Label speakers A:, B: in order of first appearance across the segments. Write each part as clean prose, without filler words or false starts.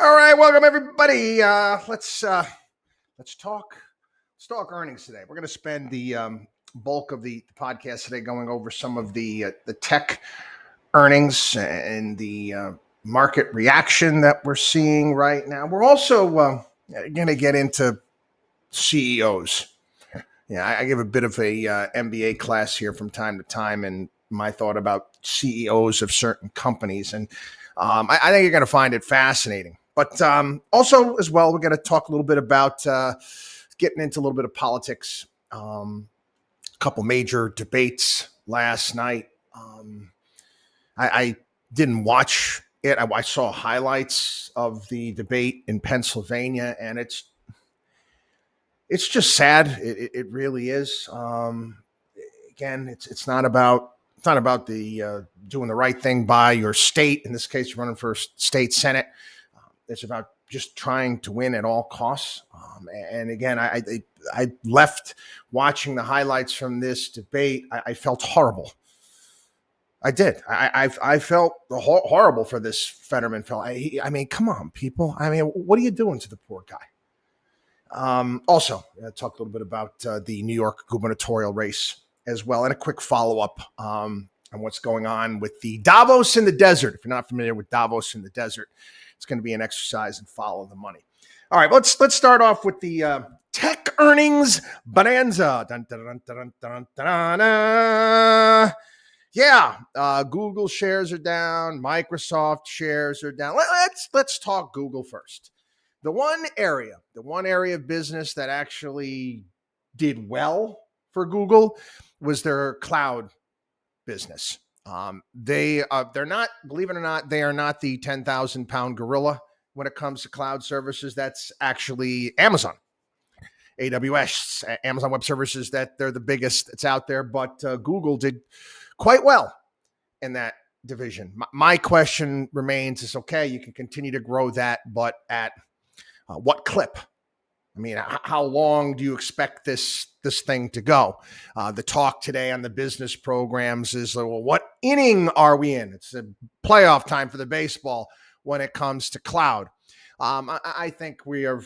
A: All right, welcome everybody. Let's talk earnings today. We're going to spend the bulk of the podcast today going over some of the tech earnings and the market reaction that we're seeing right now. We're also going to get into CEOs. Yeah, I give a bit of a MBA class here from time to time, and my thought about CEOs of certain companies, and I think you're going to find it fascinating. But also, as well, we're going to talk a little bit about getting into a little bit of politics. A couple major debates last night. I didn't watch it. I saw highlights of the debate in Pennsylvania, and it's just sad. It really is. Again, it's not about the doing the right thing by your state. In this case, you're running for state senate. It's about just trying to win at all costs. And again, I left watching the highlights from this debate. I felt horrible. I did. I felt horrible for this Fetterman fellow. I mean, come on, people. I mean, what are you doing to the poor guy? Also, talk a little bit about the New York gubernatorial race as well, and a quick follow-up on what's going on with the Davos in the desert. If you're not familiar with Davos in the desert, it's going to be an exercise in follow the money. All right, let's start off with the tech earnings bonanza. Dun, dun, dun, dun, dun, dun. Yeah, Google shares are down. Microsoft shares are down. Let's talk Google first. The one area of business that actually did well for Google was their cloud business. They're not, believe it or not, they are not the 10,000-pound gorilla when it comes to cloud services. That's actually Amazon, AWS, Amazon Web Services. That they're the biggest that's out there. But Google did quite well in that division. My question remains: is okay, you can continue to grow that, but at what clip? I mean, how long do you expect this thing to go? The talk today on the business programs is, well, what inning are we in? It's a playoff time for the baseball when it comes to cloud. I think we are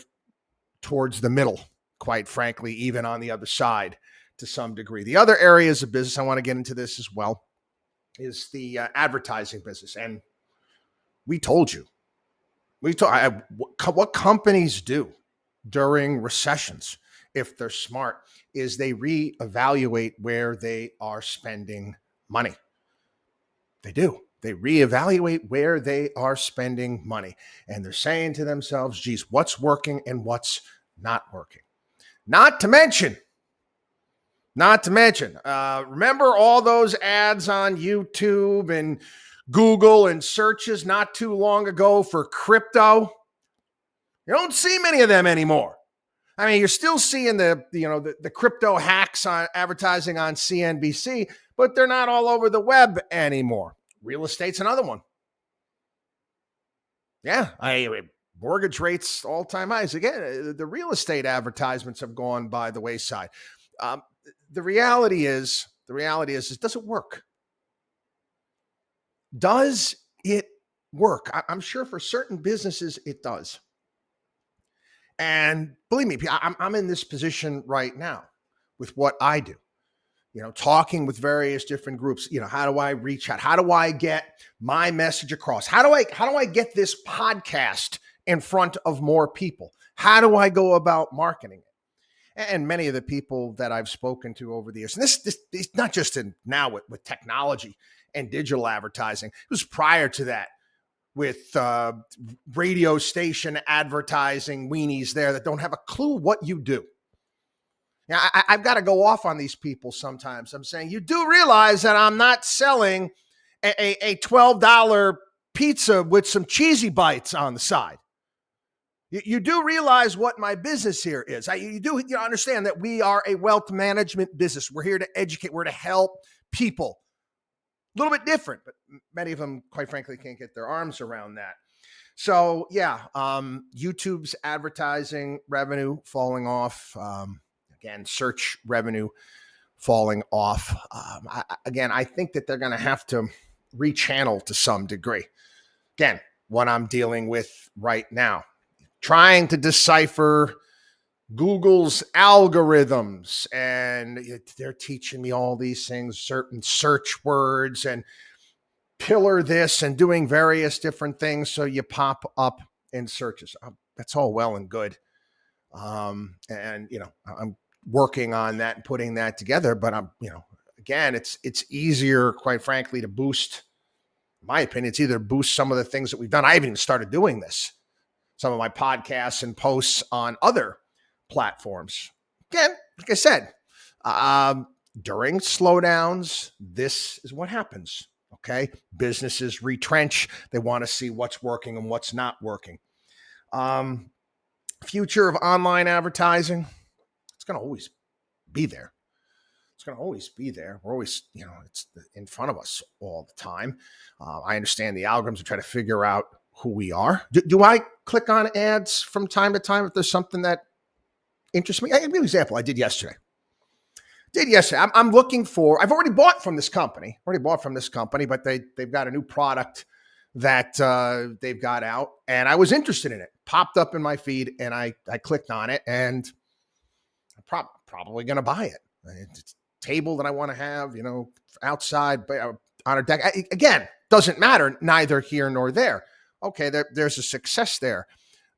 A: towards the middle, quite frankly, even on the other side to some degree. The other areas of business, I want to get into this as well, is the advertising business. And we told you, what companies do during recessions, if they're smart, is they reevaluate where they are spending money. They do. They reevaluate where they are spending money. And they're saying to themselves, geez, what's working and what's not working? Not to mention, remember all those ads on YouTube and Google and searches not too long ago for crypto? You don't see many of them anymore. I mean, you're still seeing the crypto hacks on advertising on CNBC, but they're not all over the web anymore. Real estate's another one. Yeah, mortgage rates all-time highs. Again, the real estate advertisements have gone by the wayside. The reality is, does it work? Does it work? I'm sure for certain businesses it does. And believe me, I'm in this position right now with what I do, talking with various different groups. How do I reach out? How do I get my message across? How do I get this podcast in front of more people? How do I go about marketing it? And many of the people that I've spoken to over the years, and this is not just now with technology and digital advertising. It was prior to that, with radio station advertising weenies there that don't have a clue what you do. Now, I've got to go off on these people sometimes. I'm saying, you do realize that I'm not selling a $12 pizza with some cheesy bites on the side. You do realize what my business here is. You do understand that we are a wealth management business. We're here to educate. We're to help people. A little bit different, but many of them, quite frankly, can't get their arms around that. So, yeah, YouTube's advertising revenue falling off. Again, search revenue falling off. I think that they're going to have to rechannel to some degree. Again, what I'm dealing with right now. Trying to decipher Google's algorithms, and they're teaching me all these things, certain search words and pillar this and doing various different things so you pop up in searches. That's all well and good. And I'm working on that and putting that together, but again, it's easier, quite frankly, to boost, in my opinion, it's either boost some of the things that we've done. I haven't even started doing this. Some of my podcasts and posts on other platforms. Again, like I said, during slowdowns, this is what happens. Okay. Businesses retrench. They want to see what's working and what's not working. Future of online advertising, it's going to always be there. It's going to always be there. We're always, it's in front of us all the time. I understand the algorithms are trying to figure out who we are. Do I click on ads from time to time if there's something that interests me? I'll give you an example. I did yesterday. I'm looking for, I've already bought from this company, but they've got a new product that they've got out, and I was interested in it. Popped up in my feed, and I clicked on it, and I'm probably going to buy it. It's a table that I want to have, outside on a deck. Again, doesn't matter, neither here nor there. Okay, there's a success there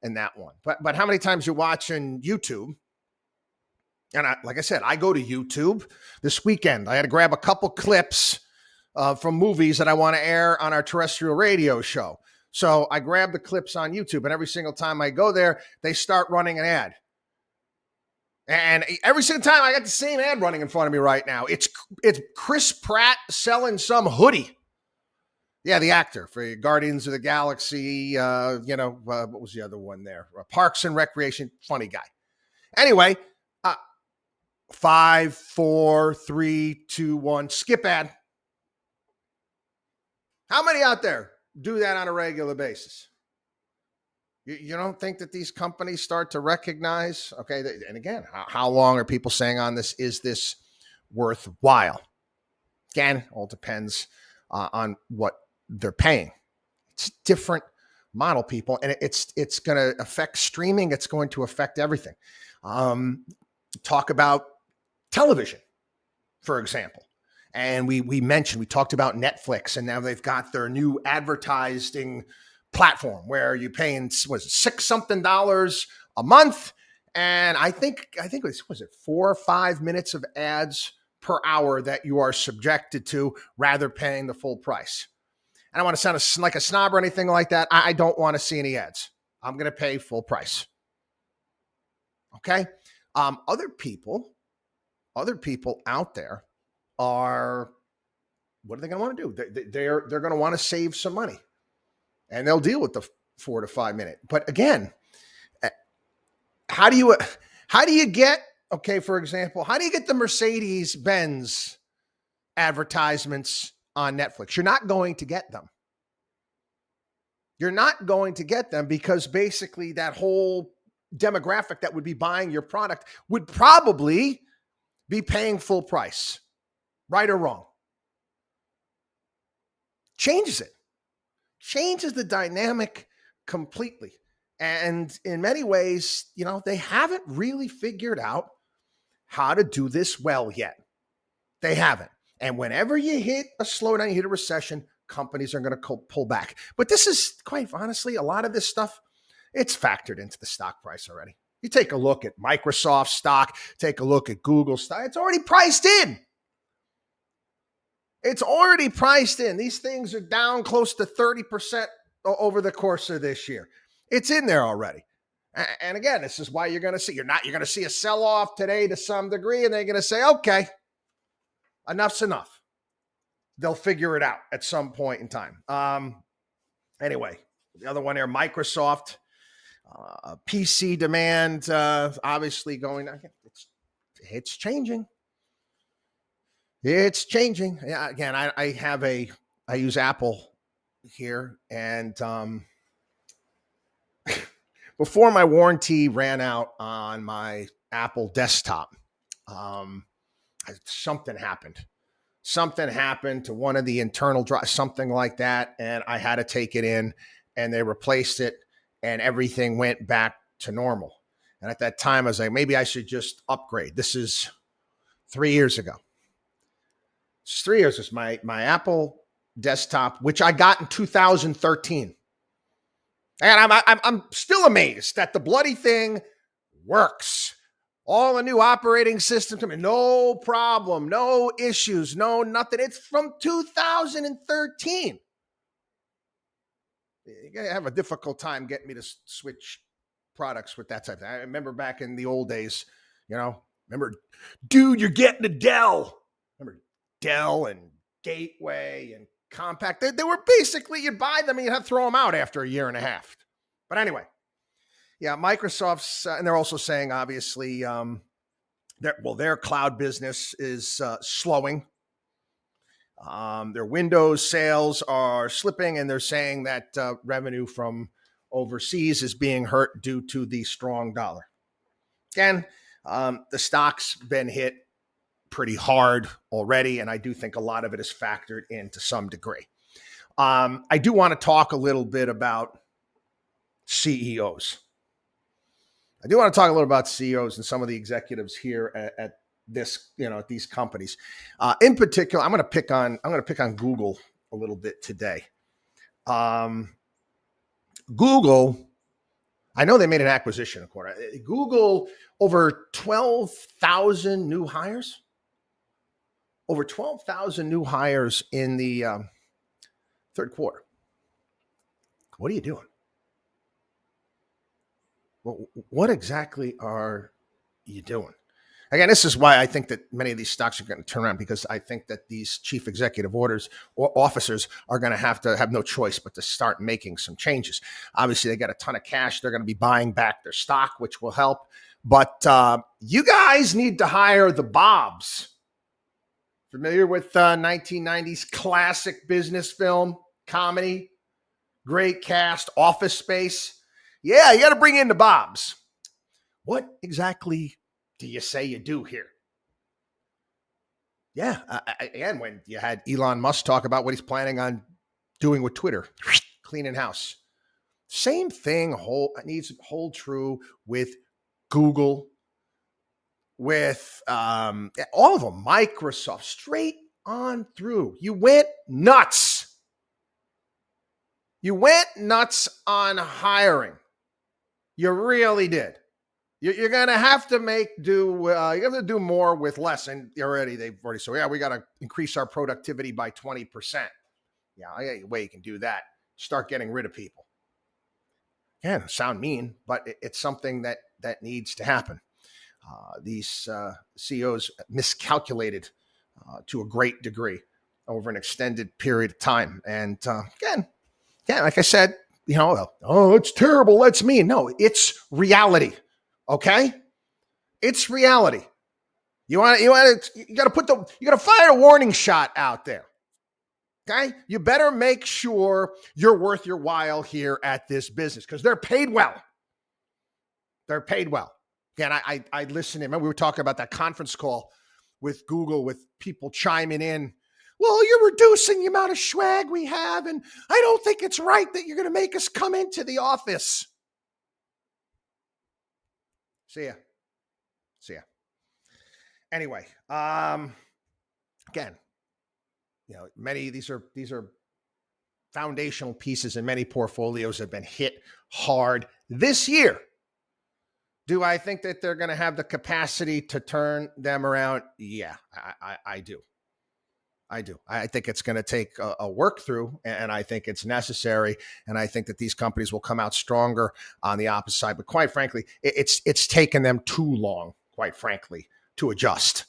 A: in that one. But how many times you're watching YouTube? And like I said, I go to YouTube this weekend. I had to grab a couple clips from movies that I want to air on our terrestrial radio show. So I grab the clips on YouTube, and every single time I go there, they start running an ad. And every single time I got the same ad running in front of me right now. It's Chris Pratt selling some hoodie. Yeah, the actor for Guardians of the Galaxy. What was the other one there? Parks and Recreation. Funny guy. Anyway, 5, 4, 3, 2, 1. Skip ad. How many out there do that on a regular basis? You don't think that these companies start to recognize, okay, and again, how long are people saying on this, is this worthwhile? Again, all depends on what they're paying. It's a different model, people, and it's going to affect streaming. It's going to affect everything. Talk about television, for example. And we talked about Netflix, and now they've got their new advertising platform where you're paying, $6 something a month. And I think it was 4 or 5 minutes of ads per hour that you are subjected to, rather paying the full price. I don't want to sound like a snob or anything like that. I don't want to see any ads. I'm going to pay full price. Okay. Other people out there are, what are they going to want to do? They're going to want to save some money, and they'll deal with the 4 to 5 minute. But again, how do you get, okay, for example, how do you get the Mercedes-Benz advertisements on Netflix? You're not going to get them. You're not going to get them because basically that whole demographic that would be buying your product would probably be paying full price, right or wrong. Changes the dynamic completely. And in many ways, they haven't really figured out how to do this well yet. They haven't. And whenever you hit a slowdown, you hit a recession, companies are going to pull back. But this is, quite honestly, a lot of this stuff, it's factored into the stock price already. You take a look at Microsoft stock, take a look at Google stock, it's already priced in. It's already priced in. These things are down close to 30% over the course of this year. It's in there already. And again, this is why you're going to see a sell-off today to some degree, and they're going to say, okay, enough's enough. They'll figure it out at some point in time. Anyway, the other one there, Microsoft, PC demand, obviously going, it's changing. It's changing. Yeah, again, I use Apple here, and before my warranty ran out on my Apple desktop, something happened. Something happened to one of the internal drives, something like that, and I had to take it in and they replaced it, and everything went back to normal. And at that time, I was like, maybe I should just upgrade. This is 3 years ago. It's 3 years. It's my Apple desktop, which I got in 2013. And I'm still amazed that the bloody thing works. All the new operating systems, I mean, no problem, no issues, no nothing. It's from 2013. You're going to have a difficult time getting me to switch products with that type of thing. I remember back in the old days, dude, you're getting a Dell. Remember Dell and Gateway and Compact? They were basically, you'd buy them and you'd have to throw them out after a year and a half. But anyway, yeah, Microsoft's, and they're also saying, obviously, their cloud business is slowing. Their Windows sales are slipping, and they're saying that revenue from overseas is being hurt due to the strong dollar. Again, the stock's been hit pretty hard already, and I do think a lot of it is factored in to some degree. I do want to talk a little bit about CEOs. I do want to talk a little about CEOs and some of the executives here at this, at these companies. In particular, I'm going to pick on Google a little bit today. Google, I know they made an acquisition, of course. Google, over 12,000 new hires. Over 12,000 new hires in the third quarter. What are you doing? Well, what exactly are you doing? Again, this is why I think that many of these stocks are going to turn around, because I think that these chief executive orders or officers are going to have no choice but to start making some changes. Obviously, they got a ton of cash. They're going to be buying back their stock, which will help. But you guys need to hire the Bobs. Familiar with 1990s classic business film, comedy, great cast, Office Space? Yeah, you got to bring in the Bobs. What exactly do you say you do here? Yeah, again, when you had Elon Musk talk about what he's planning on doing with Twitter, cleaning house. Same thing needs to hold true with Google, with all of them, Microsoft, straight on through. You went nuts. You went nuts on hiring. You really did. You're going to have to you're going to do more with less. And they've already said, yeah, we got to increase our productivity by 20%. Yeah, I got a way you can do that. Start getting rid of people. Yeah, sound mean, but it's something that needs to happen. These CEOs miscalculated to a great degree over an extended period of time. And again, like I said, it's terrible. That's mean. No, it's reality. Okay, it's reality. You got to fire a warning shot out there. Okay, you better make sure you're worth your while here at this business, because they're paid well. They're paid well. Again, I listened in. Remember, we were talking about that conference call with Google, with people chiming in. Well, you're reducing the amount of swag we have, and I don't think it's right that you're going to make us come into the office. See ya. Anyway, again, many these are foundational pieces, and many portfolios have been hit hard this year. Do I think that they're going to have the capacity to turn them around? Yeah, I do. I think it's going to take a work through, and I think it's necessary. And I think that these companies will come out stronger on the opposite side. But quite frankly, it's taken them too long, quite frankly, to adjust.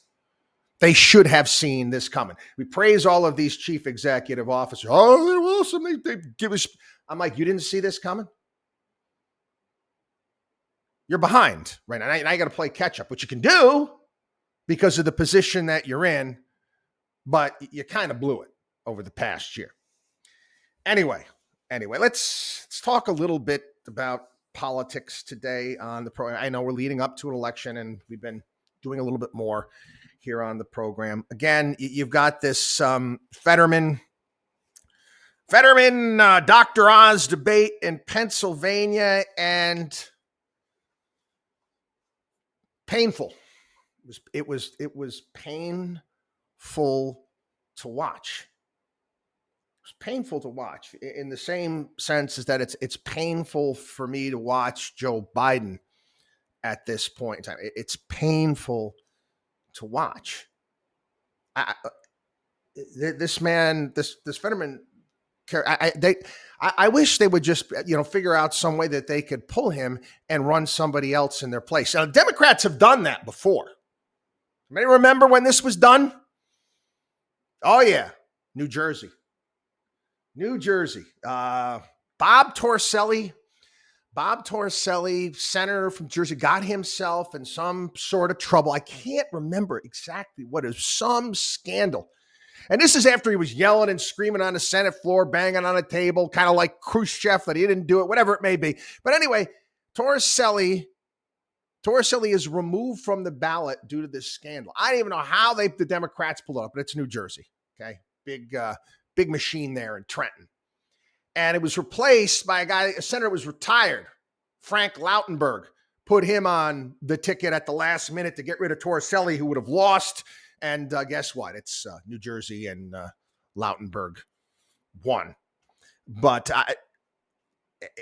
A: They should have seen this coming. We praise all of these chief executive officers. Oh, they're awesome. They give us. I'm like, you didn't see this coming? You're behind right now. Now you got to play catch up, which you can do because of the position that you're in. But you kind of blew it over the past year. Anyway, let's talk a little bit about politics today on the program. I know we're leading up to an election, and we've been doing a little bit more here on the program. Again, you've got this Fetterman Fetterman, Dr. Oz debate in Pennsylvania, and painful. It was painful to watch. It was painful to watch in the same sense as that it's painful for me to watch Joe Biden at this point in time. It's painful to watch. This Fetterman. I wish they would just, figure out some way that they could pull him and run somebody else in their place. Now, Democrats have done that before. Anybody remember when this was done? Oh, yeah. New Jersey. Bob Torselli, senator from Jersey, got himself in some sort of trouble. I can't remember exactly what it was, some scandal. And this is after he was yelling and screaming on the Senate floor, banging on a table, kind of like Khrushchev, that he didn't do it, whatever it may be. But anyway, Torselli is removed from the ballot due to this scandal. I don't even know how the Democrats pulled it up, but it's New Jersey. Okay, big machine there in Trenton. And it was replaced by a senator who was retired, Frank Lautenberg. Put him on the ticket at the last minute to get rid of Torselli, who would have lost. And guess what? It's New Jersey, and Lautenberg won. But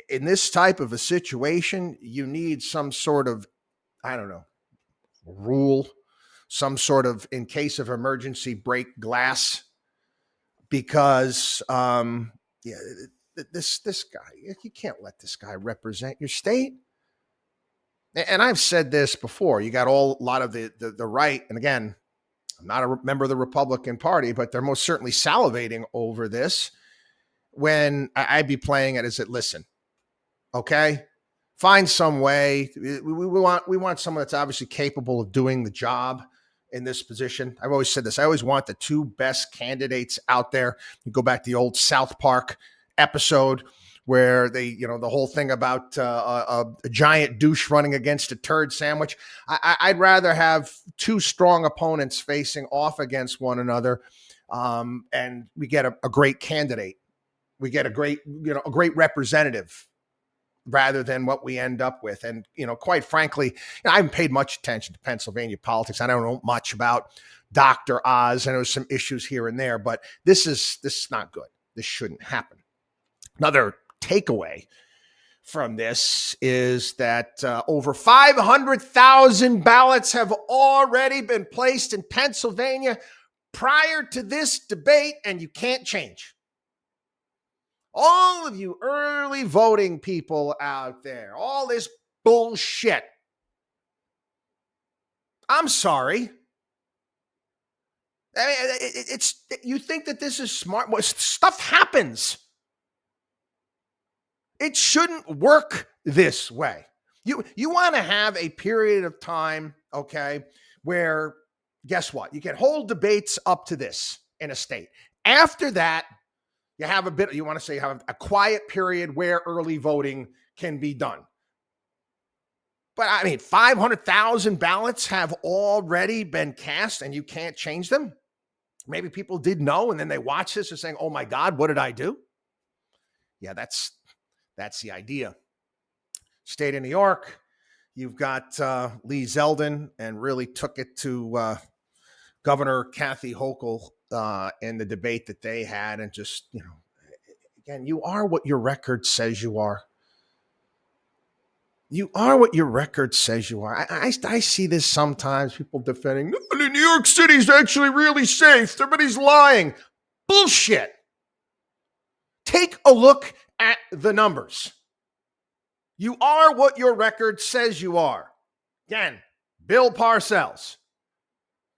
A: in this type of a situation, you need some sort of, rule, some sort of, in case of emergency, break glass. Because, this guy, you can't let this guy represent your state. And I've said this before. You got a lot of the right, and again, I'm not a member of the Republican Party, but they're most certainly salivating over this. When I'd be playing it as listen, okay, find some way. We want someone that's obviously capable of doing the job in this position. I've always said this. I always want the two best candidates out there. You go back to the old South Park episode where they, the whole thing about a giant douche running against a turd sandwich. I'd rather have two strong opponents facing off against one another, and we get a great candidate. We get a great representative rather than what we end up with. And, quite frankly, I haven't paid much attention to Pennsylvania politics. I don't know much about Dr. Oz. I know some issues here and there, but this is not good. This shouldn't happen. Another takeaway from this is that over 500,000 ballots have already been placed in Pennsylvania prior to this debate, and you can't change. All of you early voting people out there, all this bullshit. I'm sorry. I mean, it's you think that this is smart? Well, stuff happens. It shouldn't work this way. You want to have a period of time, okay, where, guess what? You can hold debates up to this in a state. After that, you have have a quiet period where early voting can be done. But 500,000 ballots have already been cast and you can't change them. Maybe people did know, and then they watch this and saying, oh my God, what did I do? Yeah, that's the idea. State of New York, you've got Lee Zeldin, and really took it to Governor Kathy Hochul in the debate that they had. And just, again, you are what your record says you are. You are what your record says you are. I see this sometimes, people defending, no, New York City's actually really safe. Everybody's lying. Bullshit. Take a look at the numbers. You are what your record says you are. Again, Bill Parcells.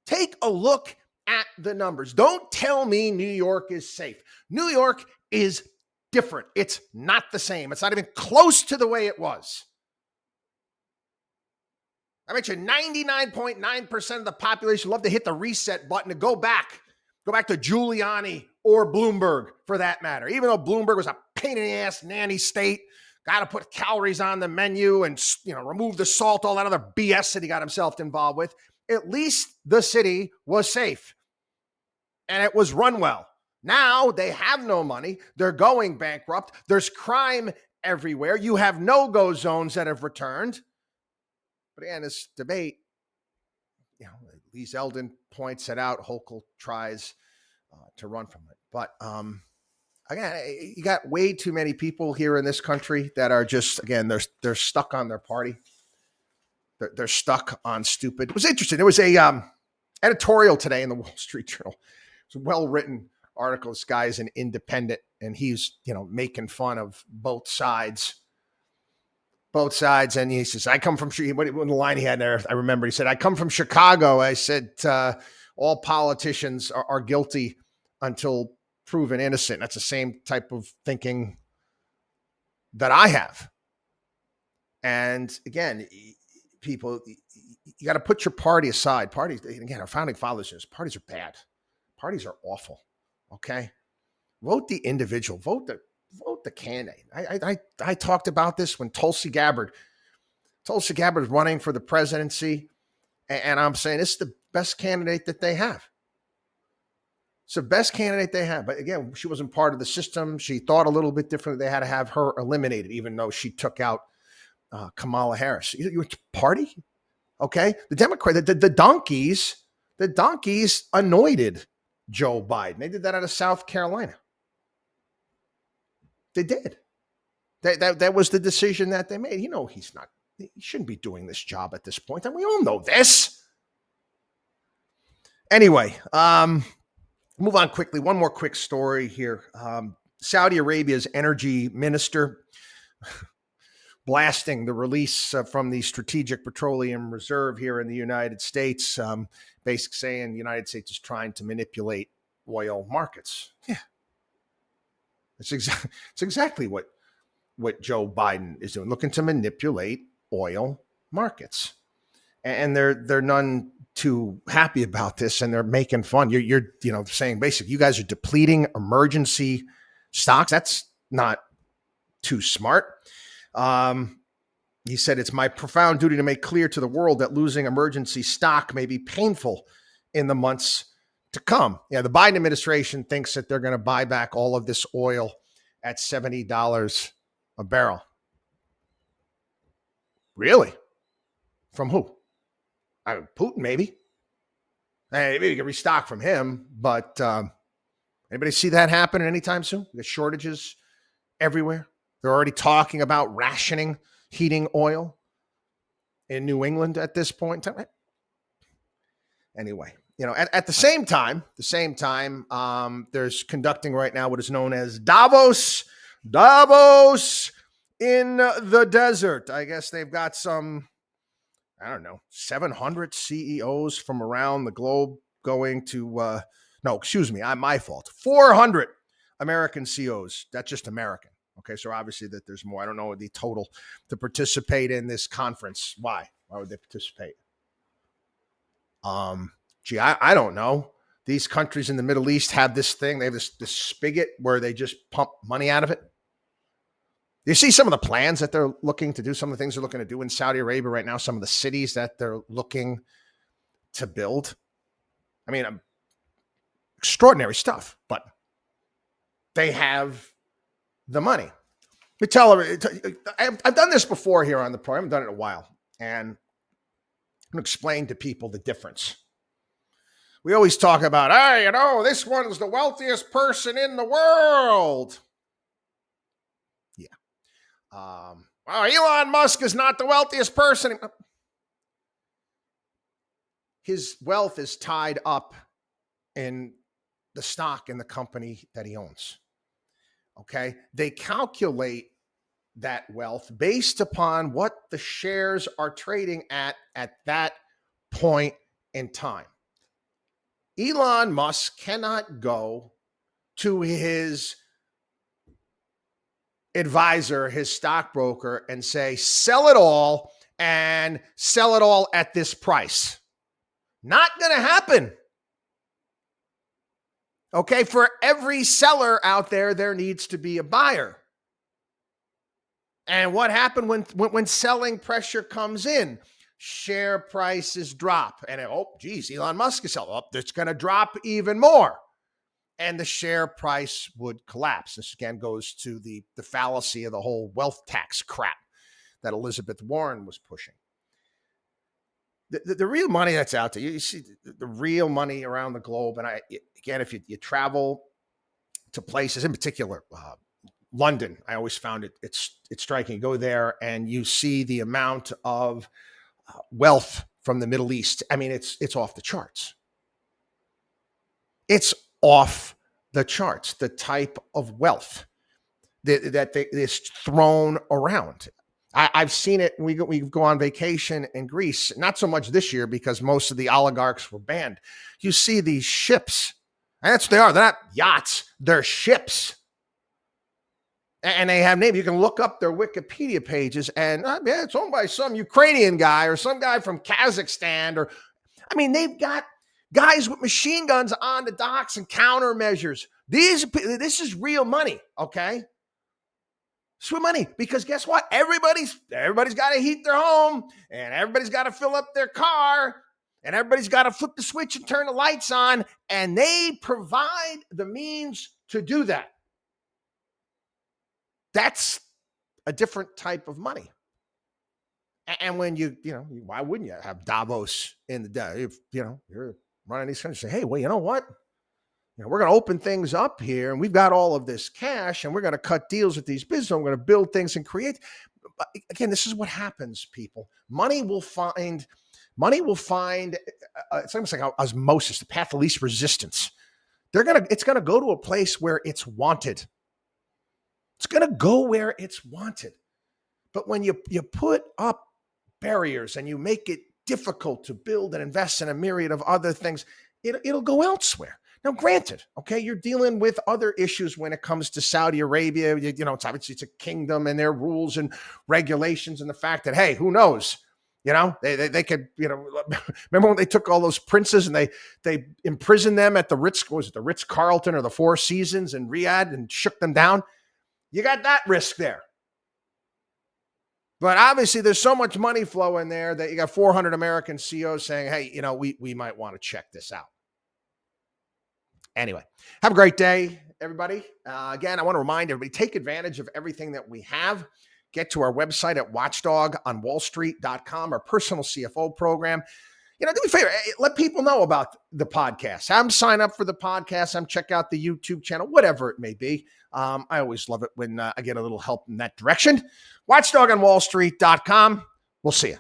A: Take a look at the numbers. Don't tell me New York is safe. New York is different. It's not the same. It's not even close to the way it was. I bet you 99.9% of the population love to hit the reset button to go back to Giuliani or Bloomberg for that matter. Even though Bloomberg was a pain in the ass nanny state, got to put calories on the menu and, remove the salt, all that other BS that he got himself involved with. At least the city was safe and it was run well. Now they have no money. They're going bankrupt. There's crime everywhere. You have no-go zones that have returned. But again, this debate, Lee Zeldin points it out. Hochul tries to run from it. But again, you got way too many people here in this country that are just, again, they're stuck on their party. They're stuck on stupid. It was interesting. There was a editorial today in the Wall Street Journal. It's a well-written article. This guy is an independent, and he's, making fun of both sides. And he says, I come from, what the line he had there, I remember, he said, I come from Chicago. I said, all politicians are guilty until proven innocent. That's the same type of thinking that I have. And again, people, you got to put your party aside. Parties, again, our founding fathers says parties are bad. Parties are awful. Okay. Vote the individual, vote the candidate. I talked about this when Tulsi Gabbard is running for the presidency. And I'm saying it's the best candidate that they have. It's the best candidate they have. But again, she wasn't part of the system. She thought a little bit differently. They had to have her eliminated, even though she took out Kamala Harris. You party? Okay. The Democrat, the donkeys anointed Joe Biden. They did that out of South Carolina. They did. That was the decision that they made. He shouldn't be doing this job at this point. And we all know this. Anyway, move on quickly. One more quick story here. Saudi Arabia's energy minister blasting the release from the Strategic Petroleum Reserve here in the United States, basically saying the United States is trying to manipulate oil markets. Yeah. It's exactly what Joe Biden is doing, looking to manipulate oil markets. And they're none too happy about this, and they're making fun. You're saying basically you guys are depleting emergency stocks. That's not too smart. He said, it's my profound duty to make clear to the world that losing emergency stock may be painful in the months to come. Yeah, the Biden administration thinks that they're going to buy back all of this oil at $70 a barrel. Really? From who? Putin, maybe. Maybe we can restock from him, but anybody see that happening anytime soon? There's shortages everywhere. They're already talking about rationing heating oil in New England at this point in time. Anyway, at the same time, there's conducting right now what is known as Davos in the desert. I guess they've got some, 700 CEOs from around the globe going to, my fault. 400 American CEOs. That's just American. Okay, so obviously that there's more. I don't know the total to participate in this conference. Why? Why would they participate? I don't know. These countries in the Middle East have this thing. They have this spigot where they just pump money out of it. You see some of the plans that they're looking to do, some of the things they're looking to do in Saudi Arabia right now, some of the cities that they're looking to build. I mean, extraordinary stuff, but they have the money. I've done this before here on the program. I haven't done it in a while. And I'm going to explain to people the difference. We always talk about, this one's the wealthiest person in the world. Yeah. Elon Musk is not the wealthiest person. His wealth is tied up in the stock in the company that he owns. Okay. They calculate that wealth based upon what the shares are trading at that point in time. Elon Musk cannot go to his advisor, his stockbroker, and say, sell it all and sell it all at this price. Not going to happen. Okay, for every seller out there, there needs to be a buyer. And what happened when selling pressure comes in? Share prices drop. And Elon Musk is selling. It's going to drop even more. and the share price would collapse. This again goes to the fallacy of the whole wealth tax crap that Elizabeth Warren was pushing. The real money that's out there, you see the real money around the globe. And again, if you travel to places, in particular, London, I always found it's striking. Go there and you see the amount of wealth from the Middle East. I mean, it's off the charts. It's off the charts, the type of wealth that is thrown around. I've seen it. We go on vacation in Greece, not so much this year because most of the oligarchs were banned. You see these ships, and that's what they are. They're not yachts, they're ships. And they have names. You can look up their Wikipedia pages, and it's owned by some Ukrainian guy or some guy from Kazakhstan. They've got guys with machine guns on the docks and countermeasures. This is real money, okay? It's real money because guess what? Everybody's got to heat their home, and everybody's got to fill up their car, and everybody's got to flip the switch and turn the lights on, and they provide the means to do that. That's a different type of money. And when why wouldn't you have Davos in the day? If, you're running these countries, say, hey, well, you know what? We're going to open things up here, and we've got all of this cash, and we're going to cut deals with these businesses. We're going to build things and create. But again, this is what happens, people. Money will find. It's almost like osmosis, the path of least resistance. It's going to go to a place where it's wanted. It's going to go where it's wanted. But when you put up barriers and you make it difficult to build and invest in a myriad of other things, it'll go elsewhere. Now, granted, okay, you're dealing with other issues when it comes to Saudi Arabia. It's obviously it's a kingdom and their rules and regulations, and the fact that, hey, who knows? They could, remember when they took all those princes and they imprisoned them at the Ritz-Carlton or the Four Seasons in Riyadh and shook them down? You got that risk there. But obviously there's so much money flowing there that you got 400 American CEOs saying, hey, we might want to check this out. Anyway, have a great day, everybody. Again, I want to remind everybody, take advantage of everything that we have. Get to our website at watchdogonwallstreet.com, our personal CFO program. Do me a favor, let people know about the podcast. Have them sign up for the podcast. Have them check out the YouTube channel, whatever it may be. I always love it when I get a little help in that direction. Watchdogonwallstreet.com. We'll see you.